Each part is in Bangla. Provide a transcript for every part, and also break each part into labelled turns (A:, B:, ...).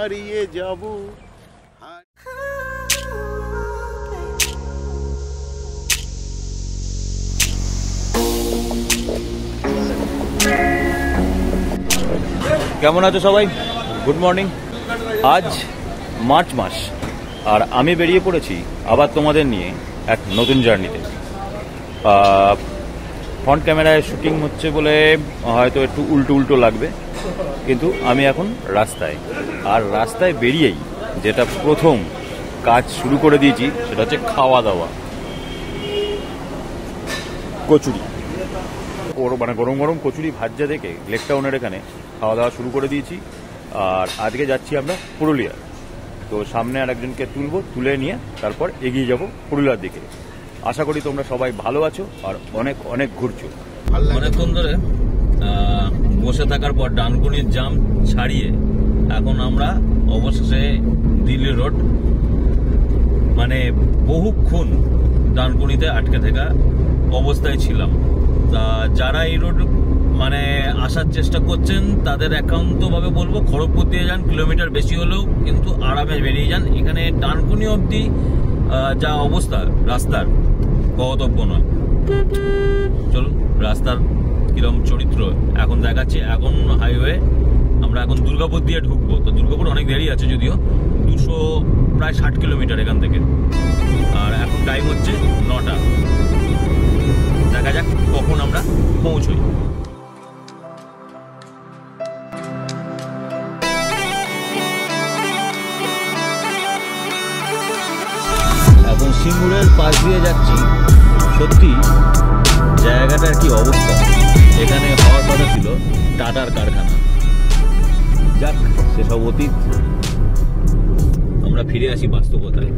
A: হারিয়ে যাব।
B: কেমন আছো সবাই? Good morning. আজ মার্চ মাস আর আমি বেরিয়ে পড়েছি আবার তোমাদের নিয়ে এক নতুন জার্নিতে। ফ্রন্ট ক্যামেরায় শুটিং হচ্ছে বলে হয়তো একটু উল্টো লাগবে, কিন্তু আমি এখন রাস্তায়। আর রাস্তায় বেরিয়েই যেটা প্রথম কাজ শুরু করে দিয়েছি সেটা হচ্ছে খাওয়া দাওয়া। কচুরি, মানে গরম গরম কচুরি ভাজা দেখে লেক টাউনের এখানে খাওয়া দাওয়া শুরু করে দিয়েছি। আর আজকে যাচ্ছি আমরা পুরুলিয়া। তো সামনে আর একজনকে তুলে নিয়ে তারপর এগিয়ে যাব পুরুলিয়ার দিকে। আশা করি তোমরা সবাই ভালো আছো আর অনেক অনেক ঘুরছো। অনেকক্ষণ ধরে বসে থাকার পর ডানকুনির জাম ছাড়িয়ে এখন আমরা অবশেষে দিল্লি রোড, মানে বহুক্ষণ ডানকুনিতে আটকে থাকা অবস্থায় ছিলাম। তা যারা এই রোড মানে আসার চেষ্টা করছেন তাদের একান্তভাবে বলবো খড়গপুর দিয়ে যান, কিলোমিটার বেশি হলেও কিন্তু আরামে বেরিয়ে যান। এখানে ডানকুনি অবধি যা অবস্থা রাস্তার গন্তব্য নয়। চলুন রাস্তার কিরম চরিত্র এখন দেখাচ্ছি। এখন হাইওয়ে, আমরা এখন দুর্গাপুর দিয়ে ঢুকবো। তো দুর্গাপুর অনেক দেরি আছে, যদিও প্রায় 60 কিলোমিটার এখান থেকে। আর এখন টাইম হচ্ছে 9টা। দেখা যাক কখন আমরা পৌঁছই। এখন সিঙ্গুরের পাশ দিয়ে যাচ্ছি। সত্যি জায়গাটার কি অবস্থা! এখানে হওয়ার কথা ছিল টাটার কারখানা। যাক, সেসব অতীত। আমরা ফিরে আসি বাস্তবতায়।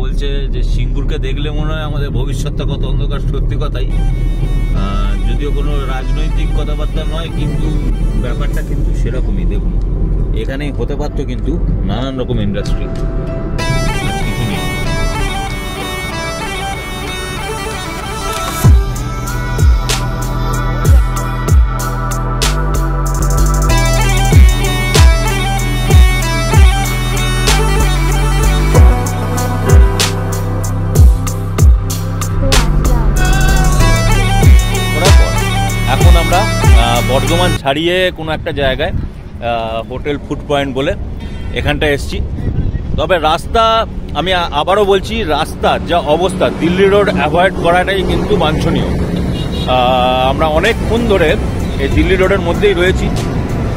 B: বলছে যে সিঙ্গুরকে দেখলে মনে হয় আমাদের ভবিষ্যৎটা কত অন্ধকার। সত্যি কথাই, যদিও কোনো রাজনৈতিক কথাবার্তা নয়, কিন্তু ব্যাপারটা কিন্তু সেরকমই। দেখুন, এখানেই হতে পারতো কিন্তু নানান রকম ইন্ডাস্ট্রি। কিছু নেই। এখন আমরা বর্ধমান ছাড়িয়ে কোনো একটা জায়গায় হোটেল ফুড পয়েন্ট বলে এখানটায় এসছি। তবে রাস্তা, আমি আবারও বলছি, রাস্তার যা অবস্থা, দিল্লি রোড অ্যাভয়েড করাটাই কিন্তু বাঞ্ছনীয়। আমরা অনেকক্ষণ ধরে এই দিল্লি রোডের মধ্যেই রয়েছি।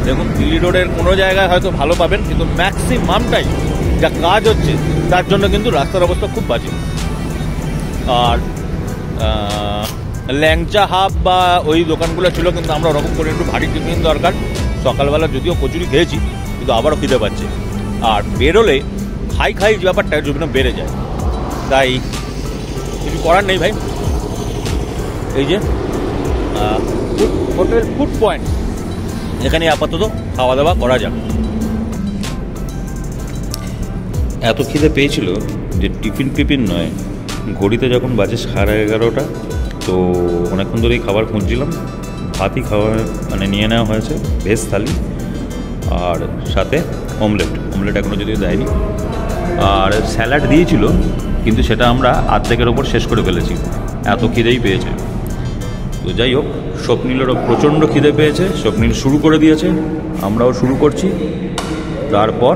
B: দেখুন, দিল্লি রোডের কোনো জায়গায় হয়তো ভালো পাবেন, কিন্তু ম্যাক্সিমামটাই যা কাজ হচ্ছে তার জন্য কিন্তু রাস্তার অবস্থা খুব বাজে। আর ল্যাংচা হাব বা ওই দোকানগুলো ছিল, কিন্তু আমরা ওরকম করে একটু ভারী টিফিন দরকার। সকালবেলা যদিও কচুরি খেয়েছি, কিন্তু আবারও খিদে পাচ্ছে। আর বেরোলে খাই যে ব্যাপারটা যেন বেড়ে যায়, তাই কিছু করার নেই ভাই। এই যে হোটেল ফুড পয়েন্ট, এখানে আপাতত খাওয়া দাওয়া করা যাক। এত খিদে পেয়েছিল যে টিফিন নয়, ঘড়িতে যখন বাজে 11:30, তো অনেকক্ষণ ধরেই খাবার খুঁজছিলাম। ভাতই মানে নিয়ে নেওয়া হয়েছে, ভেজ থালি, আর সাথে অমলেট এখনও যদিও দেয়নি। আর স্যালাড দিয়েছিল, কিন্তু সেটা আমরা আর্ধেকের ওপর শেষ করে ফেলেছি, এত খিদেই পেয়েছে। তো যাই হোক, স্বপ্নিলেরও প্রচণ্ড খিদে পেয়েছে, স্বপ্নিল শুরু করে দিয়েছে, আমরাও শুরু করছি। তারপর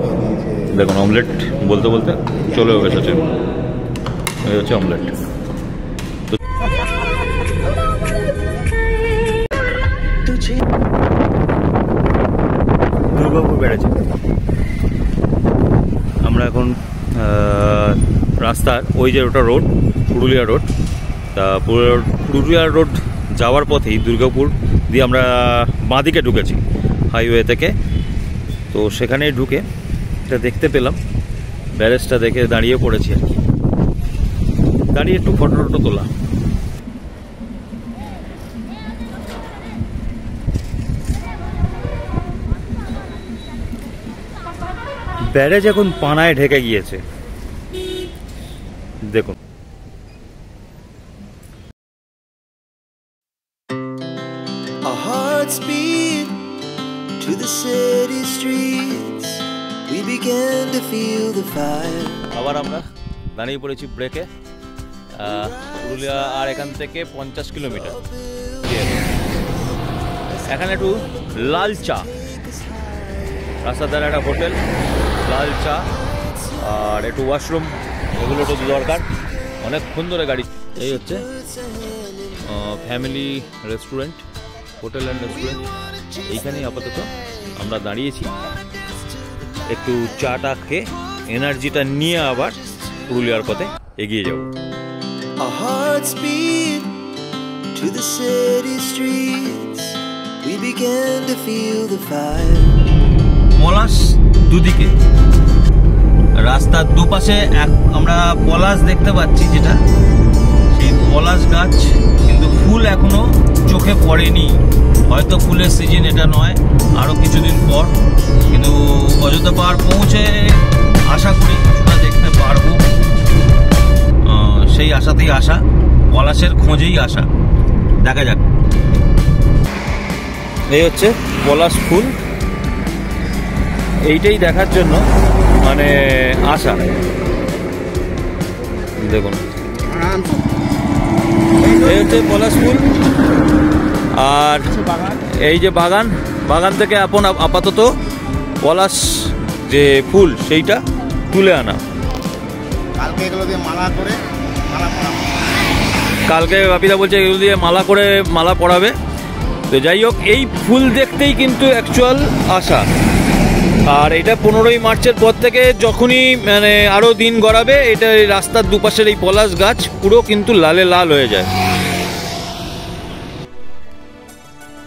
B: দেখুন, অমলেট বলতে বলতে চলেও এসেছে। এই হচ্ছে অমলেট। দুর্গাপুর বেড়েছে। আমরা এখন রাস্তার ওই যে ওটা রোড, পুরুলিয়া রোড, তা পুরুলিয়া রোড যাওয়ার পথেই দুর্গাপুর দিয়ে আমরা বাঁদিকে ঢুকেছি হাইওয়ে থেকে। তো সেখানে ঢুকে এটা দেখতে পেলাম, ব্যারেজটা দেখে দাঁড়িয়ে পড়েছি আর কি। দাঁড়িয়ে একটু ফটো তোলা। ব্যারেজ এখন পানায় ঢেকে গিয়েছে, দেখুন।
C: Our hearts beat
A: the city streets, we began to feel the fire.
B: আবার আমরা দাঁড়িয়ে পড়েছি ব্রেকে। পুরুলিয়া আর এখান থেকে 50 কিলোমিটার। এখানে একটু লাল চা, রাস্তার ধারে একটা হোটেল, লাল চা আর একটু ওয়াশরুম, এগুলো একটু দরকার। অনেকক্ষণ ধরে গাড়ি। এই হচ্ছে family restaurant, hotel and restaurant. এইখানেই আপাতত আমরা দাঁড়িয়েছি, একটু চাটা খেয়ে এনার্জিটা নিয়ে আবার পুরুলিয়ার পথে এগিয়ে যাব।
A: Our hearts beat to the city streets, we began to feel the fire.
B: পলাশ দুদিকে, রাস্তার দুপাশে আমরা পলাশ দেখতে পাচ্ছি, যেটা সেই পলাশ গাছ, কিন্তু ফুল এখনো চোখে পড়েনি। হয়তো ফুলের সিজন এটা নয়, আরও কিছুদিন পর, কিন্তু অযোধ্যা পাহাড় পৌঁছে আশা করি কিছুটা দেখতে পারবো। সেই আশাতেই আসা, পলাশের খোঁজেই আসা, দেখা যাক। এই হচ্ছে পলাশ ফুল, এইটাই দেখার জন্য মানে আসা। দেখুন, এই হচ্ছে পলাশ ফুল। আর এই যে বাগান, বাগান থেকে আপাতত পলাশ যে ফুল সেইটা তুলে আনা।
C: কালকে এগুলো দিয়ে মালা করে
B: কালকে বাপিদা বলছে এগুলো দিয়ে মালা পরাবে। তো যাই হোক, এই ফুল দেখতেই কিন্তু অ্যাকচুয়াল আসা। আর এটা 15ই মার্চের পর থেকে যখনই মানে আরও দিন গড়াবে, এটা রাস্তার দুপাশের এই পলাশ গাছ পুরো কিন্তু লালে লাল হয়ে যায়।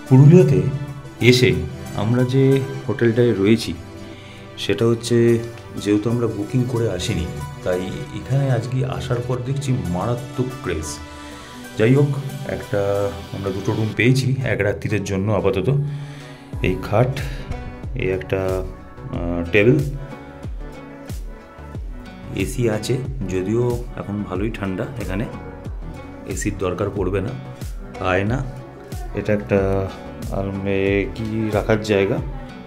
B: পুরুলিয়াতে এসে আমরা যে হোটেলটায় রয়েছি সেটা হচ্ছে, যেহেতু আমরা বুকিং করে আসিনি, তাই এখানে আজকে আসার পর দেখছি মারাত্মক ক্রেজ। যাই হোক, আমরা 2টো রুম পেয়েছি এক রাত্রির জন্য আপাতত। এই খাট, এই একটা টেবিল, এসি আছে, যদিও এখন ভালোই ঠান্ডা, এখানে এসির দরকার পড়বে না। আয়না, এটা একটা কি রাখার জায়গা,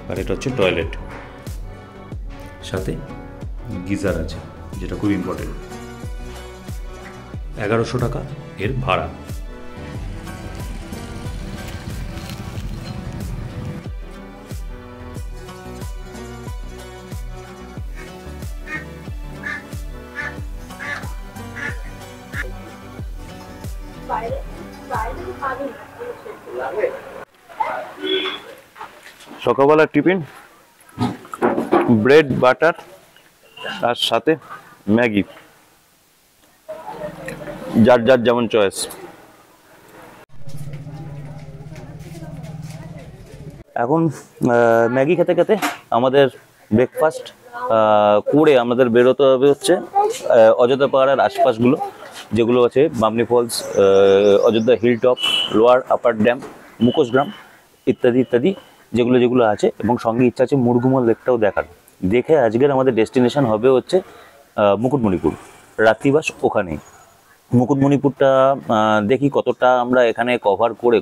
B: আর এটা হচ্ছে টয়লেট, সাথে গিজার আছে, যেটা খুব ইম্পর্টেন্ট। 1100 টাকা এর ভাড়া। সকালবেলা টিফিন, ব্রেড বাটার, তার সাথে ম্যাগি, যার যার যেমন চয়েস। এখন ম্যাগি খেতে খেতে আমাদের ব্রেকফাস্ট করে আমাদের বেরোতে হবে হচ্ছে অযোধ্যা পাহাড়ের আশপাশগুলো, যেগুলো আছে Bamni falls, Ayodhya hill top, lower upper dam, মুখোশগ্রাম ইত্যাদি ইত্যাদি, যেগুলো আছে। এবং সঙ্গে ইচ্ছা আছে মুরগুমল লেকটাও দেখার। দেখে আজকের আমাদের ডেস্টিনেশন হবে হচ্ছে মুকুটমণিপুর, রাত্রিবাস ওখানেই। মুকুটমণিপুরটা দেখি কতটা আমরা এখানে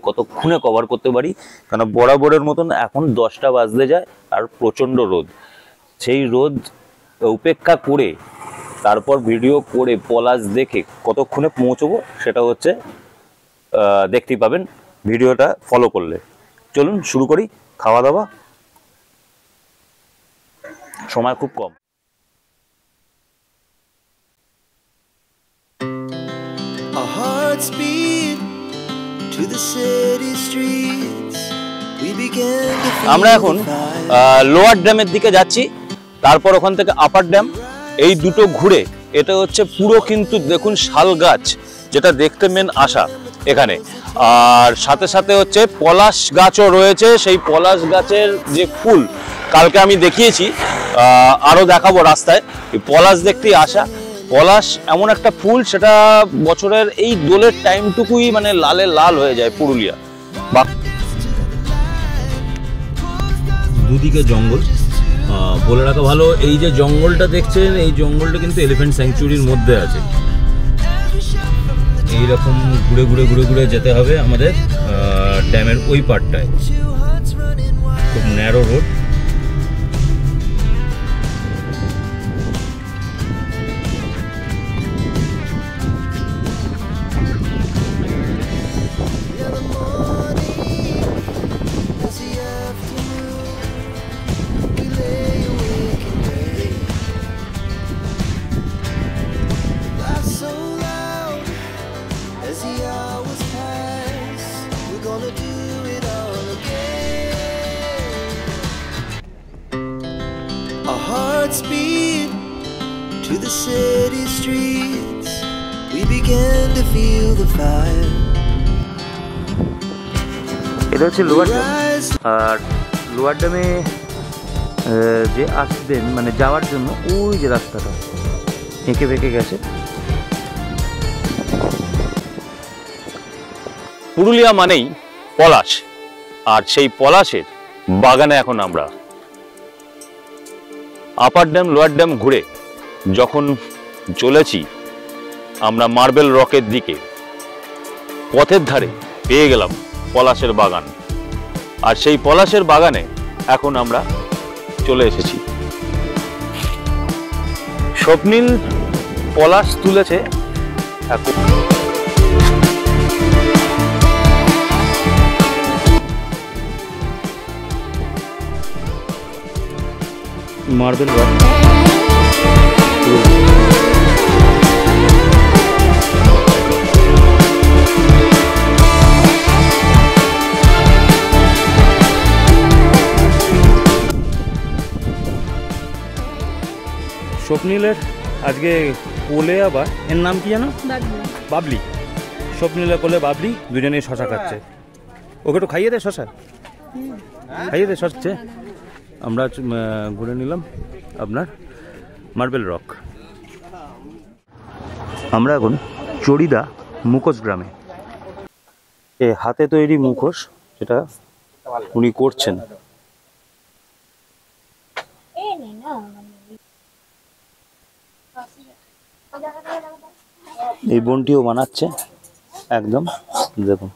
B: কতক্ষণে কভার করতে পারি, কারণ বরাবরের মতন এখন 10টা বাজতে যায় আর প্রচণ্ড রোদ। সেই রোদ উপেক্ষা করে তারপর ভিডিও করে পলাশ দেখে কতক্ষণে পৌঁছবো সেটা হচ্ছে দেখতেই পাবেন ভিডিওটা ফলো করলে। চলুন শুরু করি খাওয়া দাওয়া, সময় খুব কম।
A: Our hearts beat to the city streets, we began to feel
B: আমরা এখন লোয়ার ড্যামের দিকে যাচ্ছি, তারপর ওখান থেকে আপার ড্যাম। এই দুটো ঘুরে এটা হচ্ছে পুরো কিন্তু দেখুন শাল গাছ, যেটা দেখতে মেন আশা এখানে। আর সাথে সাথে হচ্ছে পলাশ গাছও রয়েছে। সেই পলাশ গাছের যে ফুল কালকে আমি দেখিয়েছি, আরও দেখাবো রাস্তায়। পলাশ দেখতেই আসা। পলাশ এমন একটা ফুল, সেটা বছরের এই দোলের টাইমটুকুই মানে লালে লাল হয়ে যায় পুরুলিয়া। বা দুদিকে জঙ্গল, বলে রাখা ভালো, এই যে জঙ্গলটা দেখছেন, এই জঙ্গলটা কিন্তু এলিফ্যান্ট স্যাংচুরির মধ্যে আছে। এইরকম ঘুরে ঘুরে ঘুরে ঘুরে যেতে হবে আমাদের ড্যামের ওই পার্টটায়। খুব narrow road.
A: Our hearts beat to the city streets. We began to feel the fire.
B: এটা হচ্ছে লোয়ার ড্যাম।
A: Rise.
B: আর লোয়ার ড্যামে যে আসবেন মানে যাওয়ার জন্য ওই যে রাস্তাটা এঁকে বেঁকে গেছে। পুরুলিয়া মানেই পলাশ, আর সেই পলাশের বাগানে এখন আমরা। আপার ড্যাম লোয়ার ড্যাম ঘুরে যখন চলেছি আমরা মার্বেল রকের দিকে, পথের ধারে পেয়ে গেলাম পলাশের বাগান। আর সেই পলাশের বাগানে এখন আমরা চলে এসেছি। স্বপ্নীল পলাশ তুলেছে মার্বেল রক। স্বপ্নীলের আজকে কোলে আবার এর নাম কি জানো? বাবলি। স্বপ্নীলের কোলে বাবলি, দুজনে শশা খাচ্ছে। ওকে তো খাইয়ে দে শশা, খাইয়ে দে শশা। আমরা ঘুরে নিলাম আপনার মার্বেল রক। আমরা এখন চড়িদা মুখোশ গ্রামে। এ হাতে তৈরি মুখোশ, যেটা উনি করছেন। এই বোনটিও বানাচ্ছে একদম, দেখুন।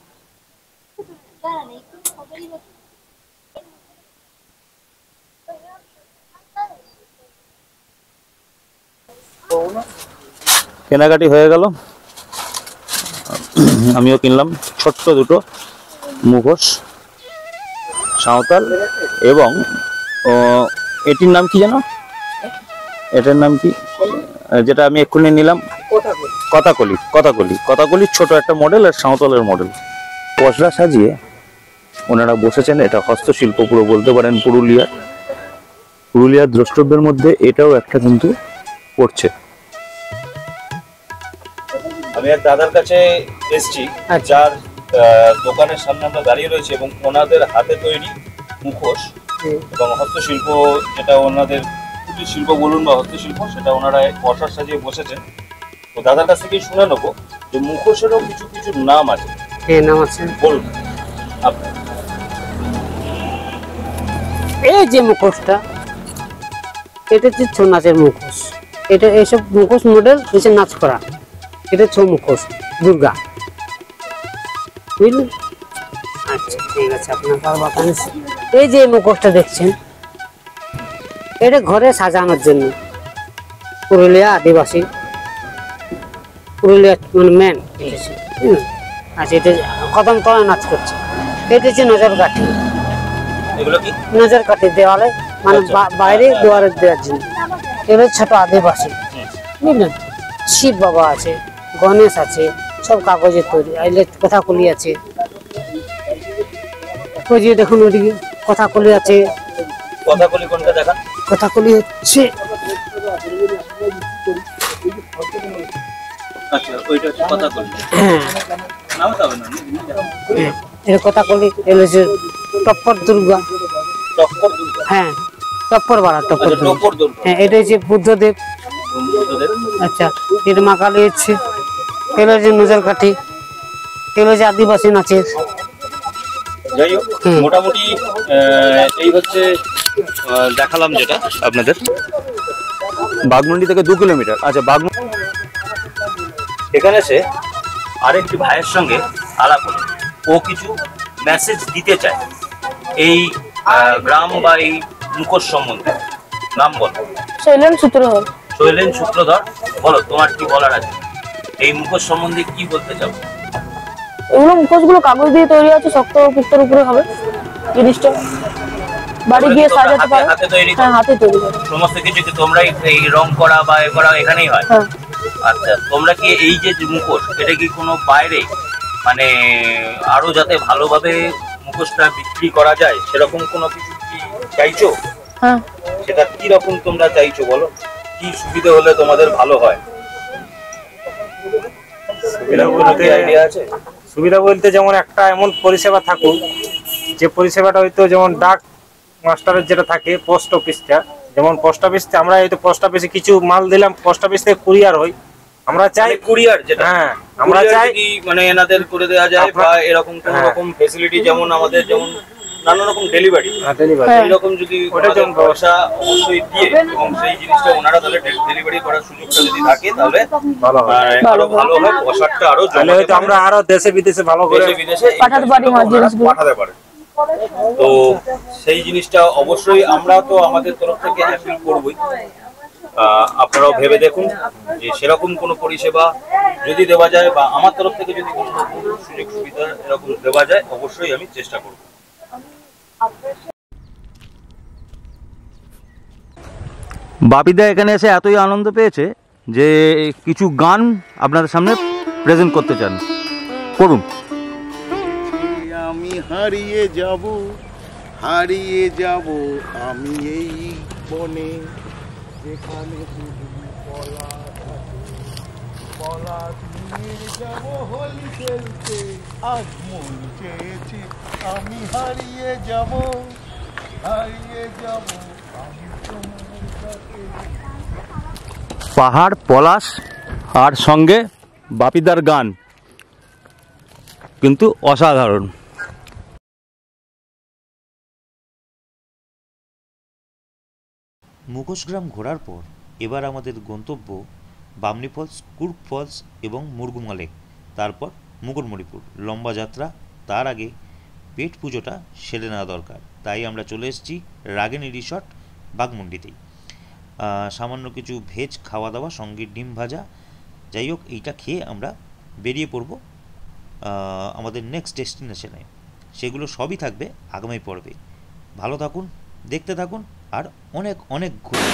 B: কেনাকাটি হয়ে গেল, আমিও কিনলাম ছোট্ট দুটো মুখোশ সাঁওতাল। এবং এটির নাম কি জানো? এটার নাম কি যেটা আমি এক্ষুনি নিলাম? কথাকলি। কথাকলি, কথাকলির ছোট একটা মডেল আর সাঁওতালের মডেল। পসরা সাজিয়ে ওনারা বসেছেন। এটা হস্তশিল্প পুরো বলতে পারেন পুরুলিয়ার দ্রষ্টব্যের মধ্যে এটাও একটা কিন্তু পড়ছে। আমি এক দাদার কাছে এসেছি যার দোকানের সামনে আমরা দাঁড়িয়ে রয়েছে, এবং ওনাদের হাতে তৈরি মুখোশ এবং হস্তশিল্প, যেটা ওনাদের কুটির শিল্প বলুন বা হস্তশিল্প, সেটা ওনারা পসরা সাজিয়ে বসেছেন। তো দাদার কাছ থেকে শুনে নেবো যে মুখোশেরও কিছু কিছু নাম আছে।
D: নাম আছে,
B: বলুন।
D: এই যে মুখোশটা, এটা হচ্ছে ছৌ নাচের মুখোশ। এটা এইসব মুখোশ মডেল হচ্ছে নাচ করা। এটা ছৌ মুখোশ, দুর্গা, বুঝলেন? আচ্ছা ঠিক আছে, আপনার বাগান। এই যে মুখোশটা দেখছেন, এটা ঘরে সাজানোর জন্য। পুরুলিয়া আদিবাসী, পুরুলিয়া মানে মেন। আচ্ছা, এটা কদম তলা নাচ করছে। এটা হচ্ছে নজর কাঠি।
B: এগুলো কি?
D: নজর কাঠি দেওয়ালে, মানে বাইরে দুয়ারে দেওয়ার জন্য। এগুলো ছোট আদিবাসী, বুঝলেন? শিব বাবা আছে, গণেশ আছে, সব কাগজের তৈরি। আইলে কথাকলি আছে, ওই যে দেখুন ওইদিকে কথাকলি আছে।
B: কথাকলি কোনটা দেখান?
D: কথাকলি হচ্ছে
B: আচ্ছা, ওইটা হচ্ছে কথাকলি।
D: হ্যাঁ, এটা কথাকলি। এগুলো হচ্ছে টপ্পর দুর্গা।
B: টপ্পর দুর্গা?
D: হ্যাঁ, টপ্পর বাড়া, টপ্পর দুর্গা। হ্যাঁ, এটা হচ্ছে বুদ্ধদেব। আচ্ছা, এটা মা কালী হচ্ছে। এগুলো হচ্ছে নজর কাঠি। এগুলো হচ্ছে আদিবাসী নাচের।
B: যাই হোক, মোটামুটি এই হচ্ছে দেখালাম যেটা আপনাদের। বাগমুন্ডি থেকে 2 কিলোমিটার। আচ্ছা, এখানে এসে আরেকটি ভাইয়ের সঙ্গে আলাপ হলো। ও কিছু মেসেজ দিতে চায় এই
E: গ্রাম বা এই মুখোশ সম্বন্ধে নাম বলো।
F: শৈলেন সূত্রধর।
E: শৈলেন সূত্রধর, বলো তোমার কি বলার আছে এই মুখোশ সম্বন্ধে, কি বলতে চাও?
F: এগুলো মুখোশগুলো কাগজ দিয়ে তৈরি আছে, শক্ত পিস্তর উপরে হবে জিনিসটা, বাড়ি গিয়ে সাজাতে পারো।
E: হাতে তৈরি
F: হ্যাঁ, হাতে তৈরি করো।
E: সমস্ত কিছু কি তোমরাই এই রং করা বা এ করা এখানেই হয়?
F: হ্যাঁ।
E: আচ্ছা, তোমরা কি এই যে মুখোশ, এটা কি কোনো বাইরে মানে আরো যাতে ভালোভাবে মুখোশটা বিক্রি করা যায় সেরকম কোনো কিছু কি চাইছো?
F: হ্যাঁ।
E: সেটা কি রকম তোমরা চাইছো বলো, কি সুবিধা হলে তোমাদের ভালো হয়?
G: সুবিধা বলতে যেমন একটা এমন পরিষেবা থাকুক যে পরিষেবাটা হয়তো যেমন ডাক মাস্টারের যেটা থাকে পোস্ট অফিসটা, যেমন পোস্ট অফিস আমরা হয়তো পোস্ট অফিসে কিছু মাল দিলাম, পোস্ট অফিস থেকে কুরিয়ার হয়, আমরা চাই
E: কুরিয়ার যেটা,
G: হ্যাঁ আমরা চাই
E: মানে এনাদের করে দেওয়া যায় বা এরকম কোন রকম ফ্যাসিলিটি, যেমন আমাদের যেমন নানা রকম ডেলিভারি, এরকম যদি ব্যবসা অবশ্যই দিয়ে এবং সেই জিনিসটা ওনারা তাহলে ডেলিভারি করার সুযোগটা যদি থাকে তাহলে আরো ভালো হয়, প্রসাদটা আরো
G: হয়তো আমরা আরো দেশে বিদেশে ভালো করে
E: বিদেশে
F: পাঠাতে পারি জিনিসগুলো।
E: পাঠাতে পারে। তো সেই জিনিসটা অবশ্যই আমরা তো আমাদের তরফ থেকে অ্যাপিল করবই, আপনারাও ভেবে দেখুন যে সেরকম কোনো পরিষেবা যদি দেওয়া যায় বা আমার তরফ থেকে যদি কোনো সুযোগ সুবিধা এরকম দেওয়া যায় অবশ্যই আমি চেষ্টা করব।
B: বাপিদা এখানে এসে এতই আনন্দ পেয়েছে যে কিছু গান আপনাদের সামনে প্রেজেন্ট করতে চান, করুন।
C: আমি হারিয়ে যাব আমি এই বনে, যেখানে পলাশ নিয়ে যাব হোলি খেলতে, আজ মন চেয়েছে আমি হারিয়ে যাব আমি তোমার কাছে।
B: পাহাড়, পলাশ আর সঙ্গে বাপিদার গান কিন্তু অসাধারণ।
H: মুখোশগ্রাম ঘোরার পর এবার আমাদের গন্তব্য বামনি ফলস, কুর্গ ফলস এবং মুরগুমা লেক, তারপর মুকুটমণিপুর। লম্বা যাত্রা, তার আগে পেট পুজোটা সেরে নেওয়া দরকার, তাই আমরা চলে এসেছি রাগিনী রিসর্ট বাঘমুন্ডিতেই। সামান্য কিছু ভেজ খাওয়া দাওয়া, সঙ্গে ডিম ভাজা, যাই হোক এইটা খেয়ে আমরা বেরিয়ে পড়ব আমাদের নেক্সট ডেস্টিনেশনে। সেগুলো সবই থাকবে আগামী পর্বে। ভালো থাকুন, দেখতে থাকুন আর অনেক অনেক ঘুরুন।